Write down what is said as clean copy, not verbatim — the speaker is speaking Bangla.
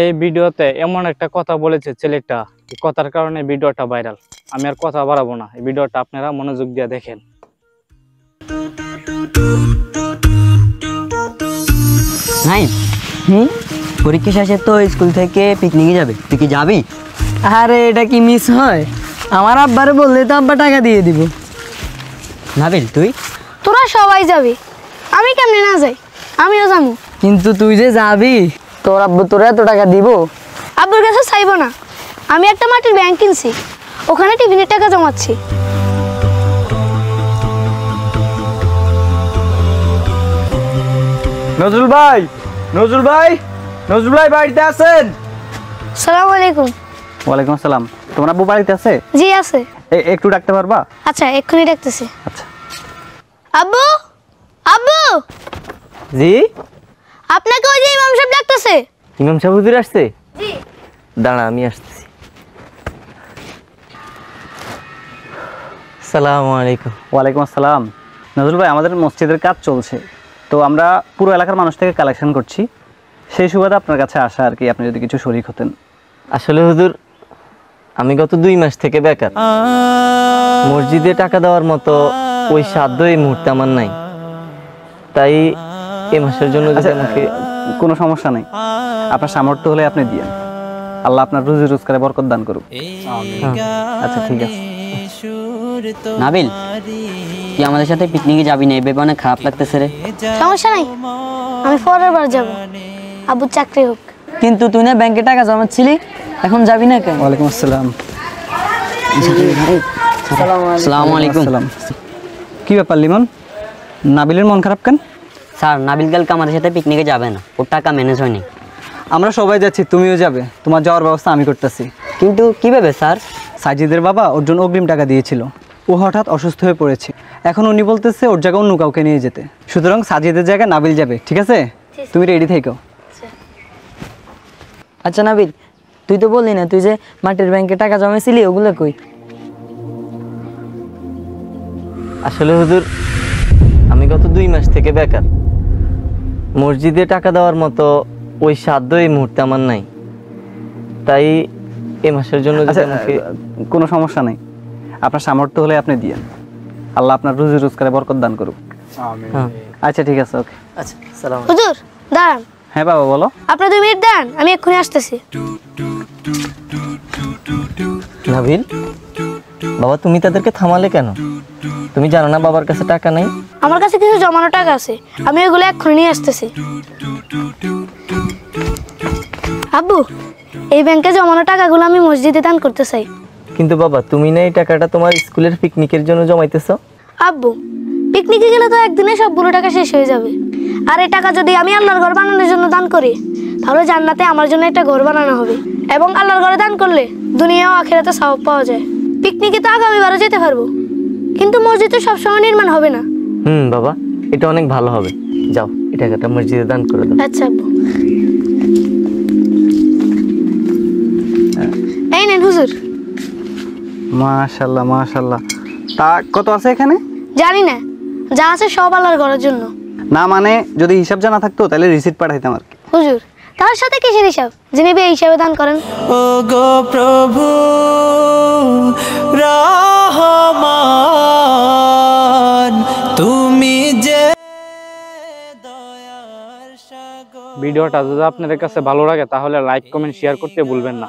এই ভিডিওতে এমন একটা কথা বলেছে ছেলেটা, এই কথার কারণে ভিডিওটা ভাইরাল। আমি আর কথা বাড়াবো না, এই ভিডিওটা আপনারা মনোযোগ দিয়ে দেখেন। নাই পরীক্ষা শেষে তো স্কুল থেকে পিকনিকে যাবে, তুই কি যাবি? আরে এটা কি মিস হয়? আমার আব্বারে বললে তো আব্বা টাকা দিয়ে দিব। নাবিল তুই? তোরা সবাই যাবি, আমি কেমনে না যাই? আমিও যাবো। কিন্তু তুই যে যাবি, তোর আব্বু তোরা এত টাকা দিব? আব্বুর কাছে চাইবো না, আমি একটা মাটির ব্যাংক কিনছি, ওখানে টিফিনের টাকা জমাচ্ছি। নজরুল ভাই, নজরুল ভাই, নজরুল ভাই বাড়িতে আছেন? সালাম আলাইকুম। ওয়ালাইকুম আসসালাম। তোমার আব্বু বাড়িতে আছে? জি আছে। একটু ডাকতে পারবা? আচ্ছা এক্ষুনি ডাকতেছি। আচ্ছা। আব্বু, আব্বু জি? আপনাকে ওই যে ইমাম সাহেব ডাকতেছে। ইমাম সাহেব হুজুর আসছে? জি। দাঁড়া আমি আসতেছি। আসসালামু আলাইকুম। ওয়ালাইকুম আসসালাম। নজরুল ভাই, আমাদের মসজিদের কাজ চলছে, তো আমরা পুরো এলাকার মানুষ থেকে কালেকশন করছি, সেই সুবাদে আপনার কাছে আসা আর কি, আপনি যদি কিছু শরীক হতেন। আসলে হুজুর, আমি গত 2 মাস থেকে বেকার। মসজিদে টাকা দেওয়ার মতো ওই সাধ্য এই মুহূর্তে আমার নাই, তাই এই মাসের জন্য যদি আমাকে... কোনো সমস্যা নেই, আপনার সামর্থ্য হলে আপনি দিয়েন, আল্লাহ আপনার রুজি রোজগারে বরকত দান করুক। আচ্ছা ঠিক আছে। নাবিল, তুই আমাদের সাথে পিকনিকে যাবি না? এই ভেবে অনেক খারাপ লাগতেছে রে। সমস্যা নাই, আমি পরের বার যাবো, আব্বুর চাকরি হোক। কিন্তু তুই না ব্যাংকে টাকা জমাচ্ছিলি, এখন যাবি না কেন? ওয়ালাইকুম আসসালাম। আসসালামু আলাইকুম। কি ব্যাপার লিমন, নাবিলের মন খারাপ কেন? স্যার, নাবিল কালকে আমাদের সাথে পিকনিকে যাবে না, ওর টাকা ম্যানেজ হয়নি। আমরা সবাই যাচ্ছি, তুমিও যাবে, তোমার যাওয়ার ব্যবস্থা আমি করতেছি। কিন্তু কিভাবে স্যার? সাজিদের বাবা ওর জন্য অগ্রিম টাকা দিয়েছিল, ও হঠাৎ অসুস্থ হয়ে পড়েছে, এখন উনি বলতেছে ওর জায়গায় অন্য কাউকে নিয়ে যেতে, সুতরাং সাজিদের জায়গায় নাবিল যাবে। ঠিক আছে, তুমি রেডি থেকো। আচ্ছা নাবিল, তুই তো বললি না তুই যে মাটির ব্যাংকে টাকা জমাইছিলি, ওগুলো কই? আসলে হুজুর, আমি গত 2 মাস থেকে বেকার। মসজিদে টাকা দেওয়ার মতো ওই সাধ্য এই মুহূর্তে আমার নাই, তাই এই মাসের জন্য যদি আমাকে... কোনো সমস্যা নেই, আপনার সামর্থ্য হলে আপনি দিয়েন, আল্লাহ আপনার রুজি রোজগারে বরকত দান করুক। আচ্ছা ঠিক আছে, ওকে। আচ্ছা, সালাম। হুজুর দাঁড়ান। হ্যাঁ বাবা বলো। আপনার 2 মিনিট দাঁড়ান, আমি এক্ষুনি আসতেছি। নাবিল, বাবা তুমি তাদেরকে থামালে কেন? তুমি জানো না বাবার কাছে টাকা নাই? আমার কাছে কিছু জমানো টাকা আছে, আমি ওগুলো এক্ষুনি নিয়ে আসতেছি। আব্বু, এই ব্যাংকে জমানো টাকাগুলো আমি মসজিদে দান করতে চাই। কিন্তু বাবা, তুমি না এই টাকাটা তোমার স্কুলের পিকনিকের জন্য জমাইতেছ? আব্বু, পিকনিকে গেলে তো একদিনে সবগুলো টাকা শেষ হয়ে যাবে, আর এই টাকা যদি আমি আল্লাহর ঘর বানানোর জন্য দান করি, তাহলে জান্নাতে আমার জন্য একটা ঘর বানানো হবে, এবং আল্লাহর ঘরে দান করলে দুনিয়া ও আখিরাতে সওয়াব পাওয়া যায়। পিকনিকে তো আগামীবারও যেতে পারবো, কিন্তু মসজিদ তো সবসময় নির্মাণ হবে না। বাবা, এটা অনেক ভালো হবে, যাও এই টাকাটা মসজিদে দান করে দাও। আচ্ছা আব্বু, এই নেন হুজুর। মাশাআল্লাহ মাশাআল্লাহ। তা কত আছে এখানে? জানি না, যা আছে সব আল্লাহর ঘরের জন্য। না মানে যদি হিসাব জানা থাকতো তাহলে রিসিট পাঠাইতাম আর কি। হুজুর, তার সাথে কিসের হিসাব? যিনি এই হিসাবে দান করেন। ও গো প্রভু রহমান, তুমি যে দয়ার সাগর। ভিডিওটা যদি আপনাদের কাছে ভালো লাগে তাহলে লাইক কমেন্ট শেয়ার করতে ভুলবেন না।